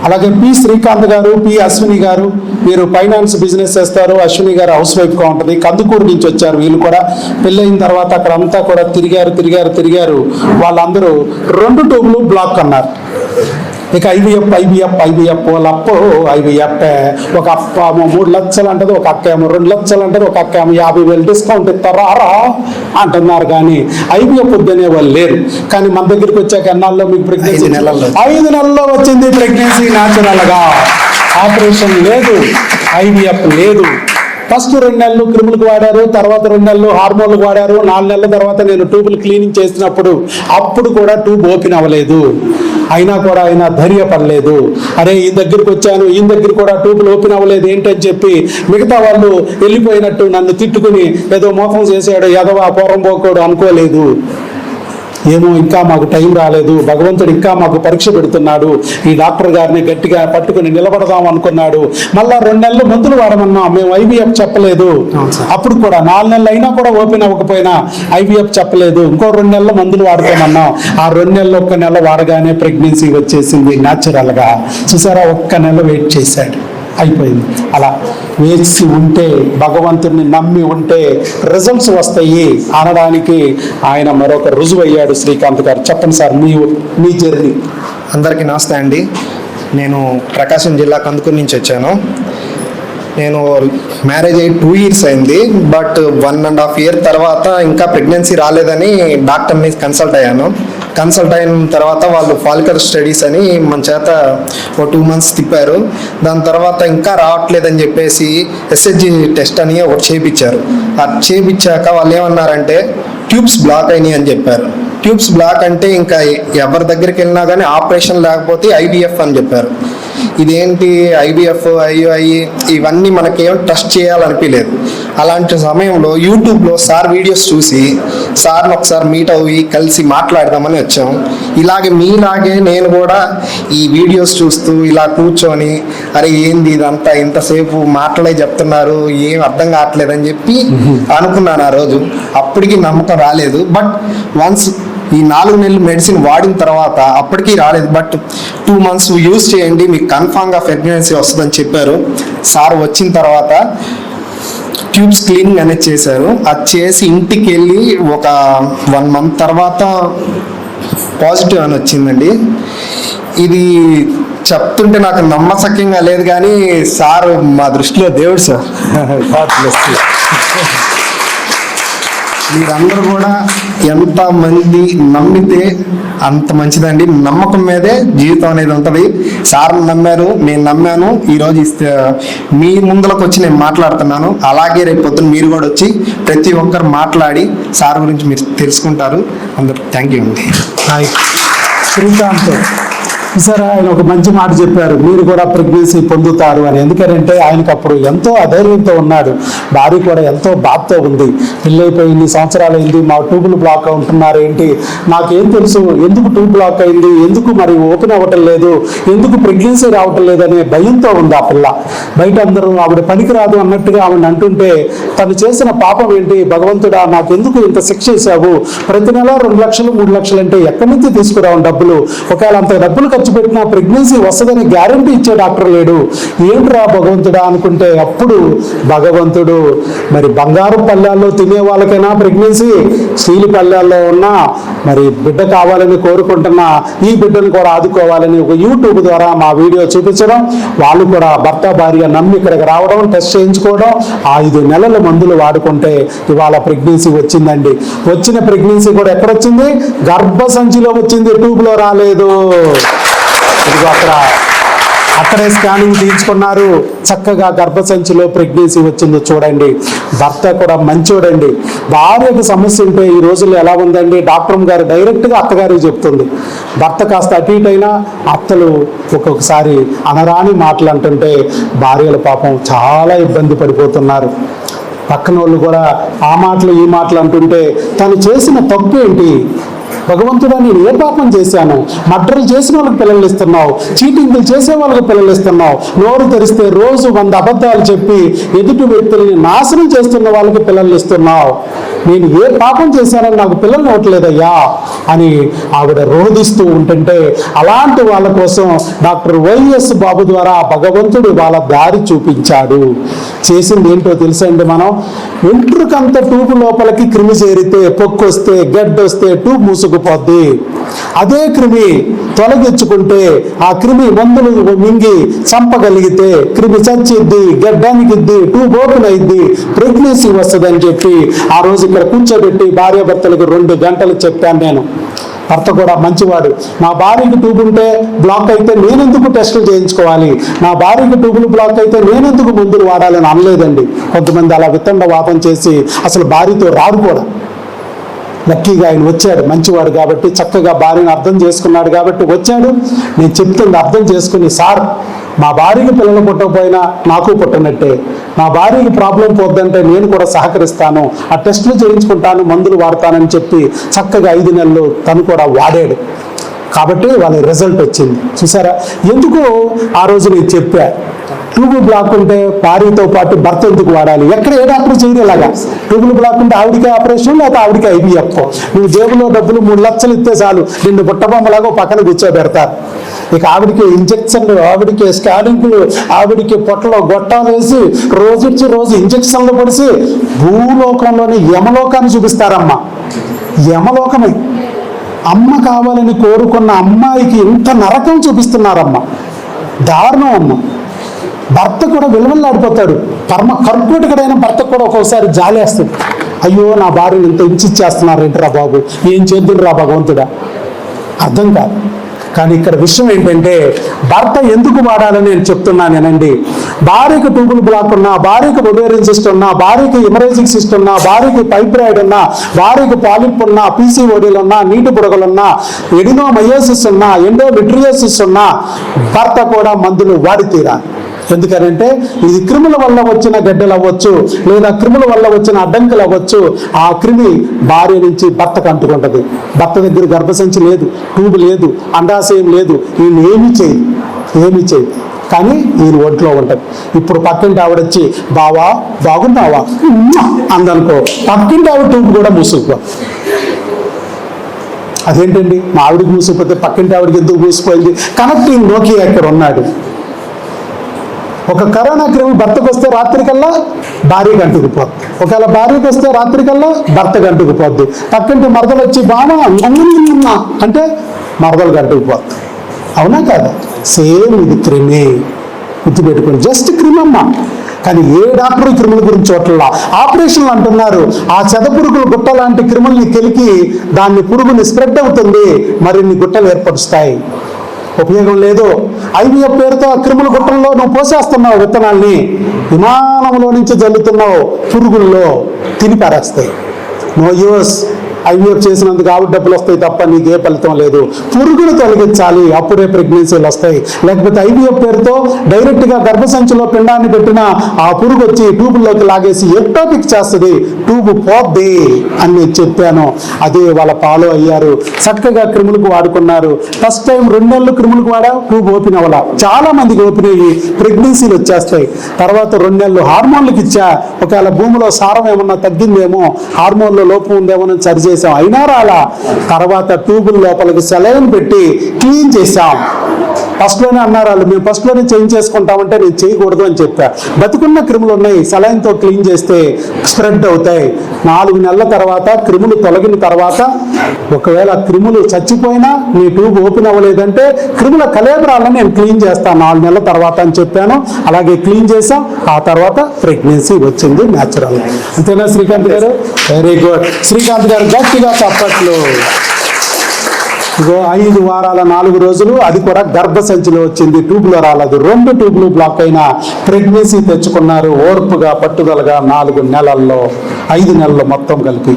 అలాగే పి శ్రీకాంత్ గారు, పి అశ్విని గారు, వీరు ఫైనాన్స్ బిజినెస్ చేస్తారు. అశ్విని గారు హౌస్ వైఫ్గా ఉంటుంది. కందుకూరు నుంచి వచ్చారు. వీళ్ళు కూడా పెళ్ళయిన తర్వాత అక్కడ అంతా కూడా తిరిగారు. వాళ్ళందరూ 2 ట్యూబ్లు బ్లాక్ అన్నారు. ఇక ఐవీఎఫ్ వాళ్ళప్పో ఐవీఎఫ్ ఒక అప్ప 3 లక్షలు అంటది, ఒక అక్క ఏమో 2 లక్షలు అంటది, ఒక అక్క ఏమో 50,000 డిస్కౌంట్ ఇస్తారా అంటున్నారు. కానీ ఐవీఎఫ్ వద్దనే వాళ్ళు లేరు. కానీ మన దగ్గరికి వచ్చాక ఎన్నాళ్ళలో మీకు ప్రెగ్నెన్సీ 5 నెలల్లో వచ్చింది ప్రెగ్నెన్సీ న్యాచురల్గా. ఆపరేషన్ లేదు, ఐవీఎఫ్ లేదు. ఫస్ట్ 2 నెలలు క్రిములకు వాడారు, తర్వాత 2 నెలలు హార్మోన్లకు వాడారు. 4 నెలల తర్వాత నేను ట్యూబులు క్లీనింగ్ చేసినప్పుడు అప్పుడు కూడా ట్యూబ్ ఓపెన్ అవ్వలేదు. అయినా కూడా ఆయన ధైర్యపడలేదు. అరే ఈ దగ్గరికి వచ్చాను, ఈ దగ్గర కూడా ట్యూబులు ఓపెన్ అవ్వలేదు ఏంటని చెప్పి మిగతా వాళ్ళు వెళ్ళిపోయినట్టు నన్ను తిట్టుకుని ఏదో మోసం చేసాడు, ఎదవా పూర్వం పోకోడు అనుకోలేదు. ఏమో ఇంకా మాకు టైం రాలేదు, భగవంతుడు ఇంకా మాకు పరీక్ష పెడుతున్నాడు, ఈ డాక్టర్ గారిని గట్టిగా పట్టుకుని నిలబడదాం అనుకున్నాడు. మళ్ళా 2 నెలలు మందులు వాడమన్నాం, మేము ఐవీఎఫ్ చెప్పలేదు. అప్పుడు కూడా 4 నెలలు అయినా కూడా ఓపెన్ అవ్వకపోయినా ఐవీఎఫ్ చెప్పలేదు. ఇంకో 2 నెలలు మందులు వాడుకోమన్నాం. ఆ 2 నెలలు 1 నెల వాడగానే ప్రెగ్నెన్సీ వచ్చేసింది న్యాచురల్గా. చూసారా, 1 నెల వెయిట్ చేశాడు, అయిపోయింది. అలా వేచి ఉంటే, భగవంతుడిని నమ్మి ఉంటే రిజల్ట్స్ వస్తాయి అనడానికి ఆయన మరొక రుజువు అయ్యాడు శ్రీకాంత్ గారు. చెప్పండి సార్ మీ జర్నీ. అందరికీ నమస్తే అండి. నేను ప్రకాశం జిల్లా కందుకూరు నుంచి వచ్చాను. నేను మ్యారేజ్ అయ్యి 2 years అయింది. బట్ 1.5 year తర్వాత ఇంకా ప్రెగ్నెన్సీ రాలేదని డాక్టర్ని కన్సల్ట్ అయ్యాను. కన్సల్ట్ అయిన తర్వాత వాళ్ళు ఫాలికల్ స్టడీస్ అని మన చేత ఒక 2 months తిప్పారు. దాని తర్వాత ఇంకా రావట్లేదని చెప్పేసి ఎస్హెచ్జి టెస్ట్ అని ఒకటి చేయించారు. అది చేయించాక వాళ్ళు ఏమన్నారంటే ట్యూబ్స్ బ్లాక్ అయినాయి అని చెప్పారు. ట్యూబ్స్ బ్లాక్ అంటే ఇంకా ఎవరి దగ్గరికి వెళ్ళినా కానీ ఆపరేషన్ లేకపోతే ఐవీఎఫ్ అని చెప్పారు. ఇదేంటి ఐవీఎఫ్ ఐయుఐ ఇవన్నీ మనకేం ట్రస్ట్ చేయాలనిపించలేదు. అలాంటి సమయంలో యూట్యూబ్లో సార్ వీడియోస్ చూసి సార్ని ఒకసారి మీట్ అయ్యి కలిసి మాట్లాడదామని వచ్చాం. ఇలాగే మీలాగే నేను కూడా ఈ వీడియోస్ చూస్తూ ఇలా కూర్చొని అరే ఏంది ఇదంతా ఇంతసేపు మాటలే చెప్తున్నారు, ఏం అర్థం కావట్లేదని చెప్పి అనుకున్నాను ఆ రోజు. అప్పటికి నమ్మకం రాలేదు. బట్ వన్స్ ఈ 4 నెలలు మెడిసిన్ వాడిన తర్వాత అప్పటికీ రాలేదు. బట్ 2 months యూజ్ చేయండి, మీకు కన్ఫామ్గా ప్రెగ్నెన్సీ వస్తుందని చెప్పారు. సార్ వచ్చిన తర్వాత ట్యూబ్స్ క్లీనింగ్ అనేది చేశారు. అది చేసి ఇంటికి వెళ్ళి ఒక 1 month తర్వాత పాజిటివ్ అని వచ్చిందండి. ఇది చెప్తుంటే నాకు నమ్మశక్యంగా లేదు, కానీ సార్ మా దృష్టిలో దేవుడు సార్. మీరందరూ కూడా ఎంతమంది నమ్మితే అంత మంచిదండి. నమ్మకం మీదే జీవితం అనేది ఉంటుంది. సార్ నమ్మారు, నేను నమ్మాను. ఈరోజు మీ ముందులకు వచ్చి నేను మాట్లాడుతున్నాను. అలాగే రేపు పొద్దున్న మీరు కూడా వచ్చి ప్రతి ఒక్కరు మాట్లాడి సార్ గురించి మీరు తెలుసుకుంటారు. అందరు థ్యాంక్ యూ అండి. హాయ్ శ్రీకాంత్ సార్, ఆయన ఒక మంచి మాట చెప్పారు, మీరు కూడా ప్రెగ్నెన్సీ పొందుతారు అని. ఎందుకంటే ఆయనకు అప్పుడు ఎంతో అధైర్యంతో ఉన్నాడు, భార్య కూడా ఎంతో బాధతో ఉంది. పెళ్ళైపోయి ఇన్ని సంవత్సరాలు అయింది, మా ట్యూబులు బ్లాక్ ఉంటున్నారు ఏంటి, నాకేం తెలుసు ఎందుకు ట్యూబ్ బ్లాక్ అయింది, ఎందుకు మరి ఓపెన్ అవ్వటం లేదు, ఎందుకు ప్రెగ్నెన్సీ రావటం లేదనే భయంతో ఉంది ఆ పిల్ల. బయట అందరూ ఆవిడ పనికిరాదు అన్నట్టుగా ఆవిడ అంటుంటే తను చేసిన పాపం ఏంటి, భగవంతుడా నాకెందుకు ఇంత శిక్ష ఇచ్చావు, ప్రతి నెల 2 లక్షలు 3 లక్షలు అంటే ఎక్కడి నుంచి తీసుకురావు డబ్బులు, ఒకవేళ అంత డబ్బులు ఖర్చు పెట్టినా ప్రెగ్నెన్సీ వస్తుందని గ్యారంటీ ఇచ్చే డాక్టర్ లేడు, ఏంట్రా భగవంతుడా అనుకుంటే అప్పుడు భగవంతుడు మరి బంగారు పళ్ళాల్లో తినే వాళ్ళకైనా ప్రెగ్నెన్సీ, స్టీల్ పళ్ళాల్లో ఉన్నా మరి బిడ్డ కావాలని కోరుకుంటున్నా ఈ బిడ్డను కూడా ఆదుకోవాలని ఒక యూట్యూబ్ ద్వారా మా వీడియో చూపించడం, వాళ్ళు కూడా భర్త భార్య నమ్మి ఇక్కడికి రావడం, టెస్ట్ చేయించుకోవడం, 5 నెలల మందులు వాడుకుంటే ఇవాళ ప్రెగ్నెన్సీ వచ్చిందండి. వచ్చిన ప్రెగ్నెన్సీ కూడా ఎక్కడొచ్చింది, గర్భసంచిలో వచ్చింది, ట్యూబ్లో రాలేదు. ఇదిగో అక్కడే స్కానింగ్ తీయించుకున్నారు, చక్కగా గర్భసంచిలో ప్రెగ్నెన్సీ వచ్చిందో చూడండి. భర్త కూడా మంచోడండి. భార్యకు సమస్య ఉంటే ఈ రోజుల్లో ఎలా ఉందండి, డాక్టర్ గారు డైరెక్ట్గా అత్తగారికి చెప్తుంది. భర్త కాస్త అటు ఇటు అయినా అత్తలు ఒక్కొక్కసారి అనరాని మాటలు అంటుంటే భార్యల పాపం చాలా ఇబ్బంది పడిపోతున్నారు. పక్కన వాళ్ళు కూడా ఆ మాటలు ఈ మాటలు అంటుంటే తను చేసిన తప్పు ఏంటి, భగవంతుడా నేను ఏ పాపం చేశాను, మర్డర్లు చేసిన వాళ్ళకి పిల్లలు ఇస్తున్నావు, చీటింగ్లు చేసే వాళ్ళకి పిల్లలు ఇస్తున్నావు, నోరు తెరిస్తే రోజు 100 అబద్ధాలు చెప్పి ఎదుటి వ్యక్తుల్ని నాశనం చేస్తున్న వాళ్ళకి పిల్లలు ఇస్తున్నావు, నేను ఏ పాపం చేశానని నాకు పిల్లలు ఇవ్వట్లేదయ్యా అని ఆవిడ రోధిస్తూ ఉంటుంటే, అలాంటి వాళ్ళ కోసం డాక్టర్ వైఎస్ బాబు ద్వారా భగవంతుడు వాళ్ళ దారి చూపించాడు. చేసింది ఏంటో తెలుసండి, మనం వెంట్రుకంత ట్యూబ్ లోపలికి క్రిమి చేరితే, పొక్కు వస్తే, గడ్డ వస్తే ట్యూబ్ మూసుకుపోద్ది. అదే క్రిమి తొలగించుకుంటే, ఆ క్రిమి మందులు మింగి చంపగలిగితే క్రిమి చచ్చిద్ది, గడ్డానికి ట్యూబ్ ఓపెన్ అయింది, ప్రెగ్నెన్సీ వస్తుందని చెప్పి ఆ రోజు ఇక్కడ కూర్చోబెట్టి భార్యాభర్తలకు 2 గంటలు చెప్పాను నేను. భర్త కూడా మంచివాడు. నా భార్యకి ట్యూబ్ ఉంటే బ్లాక్ అయితే నేనెందుకు టెస్టులు చేయించుకోవాలి, నా భార్యకి ట్యూబులు బ్లాక్ అయితే నేనెందుకు మందులు వాడాలని అనలేదండి. కొంతమంది అలా వితండవాదం చేసి అసలు భార్యతో రారు కూడా. లక్కీగా ఆయన వచ్చాడు, మంచివాడు కాబట్టి, చక్కగా భార్యను అర్థం చేసుకున్నాడు కాబట్టి వచ్చాడు. నేను చెప్తుంది అర్థం చేసుకుని, సార్ మా భార్యకి పిల్లలు పుట్టకపోయినా నాకు పుట్టనట్టే, నా భార్యకి ప్రాబ్లం పోద్దంటే నేను కూడా సహకరిస్తాను, ఆ టెస్టులు చేయించుకుంటాను, మందులు వాడతానని చెప్పి చక్కగా 5 నెలలు తను కూడా వాడాడు. కాబట్టి వాళ్ళ రిజల్ట్ వచ్చింది. చూసారా, ఎందుకు ఆ రోజు నేను చెప్పా, ట్యూబుల్ బ్లాక్ ఉంటే భార్యతో పాటు భర్త ఎందుకు వాడాలి? ఎక్కడ ఏ డాక్టర్ చేయలేలాగా. ట్యూబుల్ బ్లాక్ ఉంటే ఆవిడికే ఆపరేషన్, లేకపోతే ఆవిడికే IVF. నువ్వు జేబులో డబ్బులు 3 లక్షలు ఇస్తే చాలు, నిన్ను బుట్టబొమ్మలాగా పక్కన కూర్చోబెడతారు. ఇక ఆవిడికి ఇంజక్షన్లు, ఆవిడికి స్కానింగ్లు, ఆవిడికి పొట్టలో గొట్టాలు వేసి రోజు ఇంజక్షన్లు పొడిసి భూలోకంలోని యమలోకాన్ని చూపిస్తారమ్మ. యమలోకమే. అమ్మ కావాలని కోరుకున్న అమ్మాయికి ఇంత నరకం చూపిస్తున్నారమ్మ. దారుణం అమ్మ. భర్త కూడా విలువలాడిపోతాడు. పరమ కర్కోటకుడైన భర్తకు కూడా ఒక్కొక్కసారి జాలేస్తుంది. అయ్యో, నా భార్యను ఇంత హింసిచ్చేస్తున్నారు ఏంటరా బాబు, ఏం చేద్దురా భగవంతుడా, అర్థం కాదు. కానీ ఇక్కడ విషయం ఏంటంటే, భర్త ఎందుకు వాడాలని నేను చెప్తున్నానేనండి. భార్యకు ట్యూబుల్ బ్లాక్ ఉన్నా, భార్యకు ఒవేరియన్ సిస్ట్ ఉన్నా, భార్యకు ఎమరేజిక్ సిస్ట్ ఉన్నా, భార్యకు ఫైబ్రాయిడ్ ఉన్నా, భార్యకు పాలిప్ ఉన్నా, PCODలు ఉన్నా, నీటి బుడగలున్నా, ఎడినోమయోసిస్ ఉన్నా, ఎండోమెట్రియోసిస్ ఉన్నా, భర్త కూడా మందులు వాడి తీరాలి. ఎందుకనంటే ఇది క్రిముల వల్ల వచ్చిన గడ్డలు అవ్వచ్చు, లేదా క్రిముల వల్ల వచ్చిన అడ్డంకులు అవ్వచ్చు. ఆ క్రిమి భార్య నుంచి భర్తకు అంటుకుంటది. భర్త దగ్గర గర్భసంచి లేదు, ట్యూబ్ లేదు, అండాశయం లేదు, ఈయన ఏమీ చేయదు. కానీ ఈయన ఒంట్లో ఉంటుంది. ఇప్పుడు పక్కింటి ఆవిడొచ్చి బావా బాగున్నావా అందనుకో, పక్కింటి ఆవిడ ట్యూబ్ కూడా మూసుకుపో. అదేంటండి, మా ఆవిడికి మూసిపోతే పక్కింటి ఆవిడికి ఎందుకు మూసిపోయింది? కనెక్టింగ్ నోకియా ఇక్కడ ఉన్నాడు. ఒక కరోనా క్రిమి భర్తకు వస్తే రాత్రికల్లా భార్యకి అంటుకుపోద్ది, ఒకవేళ భార్యకి వస్తే రాత్రికల్లా భర్తకు అంటుకుపోద్ది. పక్కింటి మరదలు వచ్చి బామ అంటే మరదలు అంటుకుపోద్ది. అవునా కాదా? సేమ్ ఇది క్రిమి. గుర్తుపెట్టుకోండి, జస్ట్ క్రిమి అమ్మ. కానీ ఏ డాక్టర్ క్రిముల గురించి చూడట్లా. ఆపరేషన్లు అంటున్నారు. ఆ చెదపురుగులు గుట్ట లాంటి క్రిముల్ని కెలికి దాన్ని పురుగుని స్ప్రెడ్ అవుతుంది, మరిన్ని గుట్టలు ఏర్పరుస్తాయి. ఉపయోగం లేదు. IVF పేరుతో ఆ క్రిముల గుట్టల్లో నువ్వు పోసేస్తున్నావు విత్తనాల్ని, విమానంలో నుంచి జల్లుతున్నావు, పురుగుల్లో తిని పారేస్తాయి. No use. IVF చేసినందుకు ఆవిడ డబ్బులు వస్తాయి తప్ప నీకు ఏ ఫలితం లేదు. పురుగును తొలగించాలి, అప్పుడే ప్రెగ్నెన్సీలు వస్తాయి. లేకపోతే IVF పేరుతో డైరెక్ట్గా గర్భసంచిలో పిండాన్ని పెట్టిన ఆ పురుగు వచ్చి ట్యూబుల్లోకి లాగేసి ఎక్టోపిక్ చేస్తుంది, ట్యూబ్ పోద్ది అని నేను చెప్పాను. అదే వాళ్ళ ఫాలో అయ్యారు, చక్కగా క్రిములకు వాడుకున్నారు. ఫస్ట్ టైం 2 నెలలు క్రిములకు వాడా, ట్యూబ్ ఓపెన్ అవ్వాల. చాలా మందికి ఓపెన్ అయ్యి ప్రెగ్నెన్సీలు వచ్చేస్తాయి. తర్వాత 2 నెలలు హార్మోన్లకు ఇచ్చా. ఒకవేళ భూమిలో సారం ఏమన్నా తగ్గిందేమో, హార్మోన్లో లోపం ఉందేమో సరి చేసాం, అయినా రాలా. తర్వాత ట్యూబుల లోపలికి సెలైన్ పెట్టి క్లీన్ చేసాం. ఫస్ట్లోనే అన్నారు వాళ్ళు, మేము ఫస్ట్లోనే చేంజ్ చేసుకుంటామంటే నేను చేయకూడదు అని చెప్పా. బతుకున్న క్రిములు ఉన్నాయి, సెలైన్తో క్లీన్ చేస్తే స్ప్రెడ్ అవుతాయి. 4 నెలల తర్వాత క్రిములు తొలగిన తర్వాత, ఒకవేళ క్రిములు చచ్చిపోయినా నీ ట్యూబ్ ఓపెన్ అవ్వలేదంటే క్రిముల కలేబరాలను నేను క్లీన్ చేస్తాను 4 నెలల తర్వాత అని చెప్పాను. అలాగే క్లీన్ చేసాం. ఆ తర్వాత ప్రెగ్నెన్సీ వచ్చింది న్యాచురల్. అంతేనా శ్రీకాంత్ గారు? Very good. శ్రీకాంత్ గారు గట్టిగా చప్పట్లు. ఇగో 5 వారాల 4 రోజులు, అది కూడా గర్భసంచిలో వచ్చింది, ట్యూబ్లో రాలేదు. 2 ట్యూబ్లు బ్లాక్ అయినా ప్రెగ్నెన్సీ తెచ్చుకున్నారు ఓర్పుగా, పట్టుదలగా 4 నెలల్లో, 5 నెలలు మొత్తం కలిపి.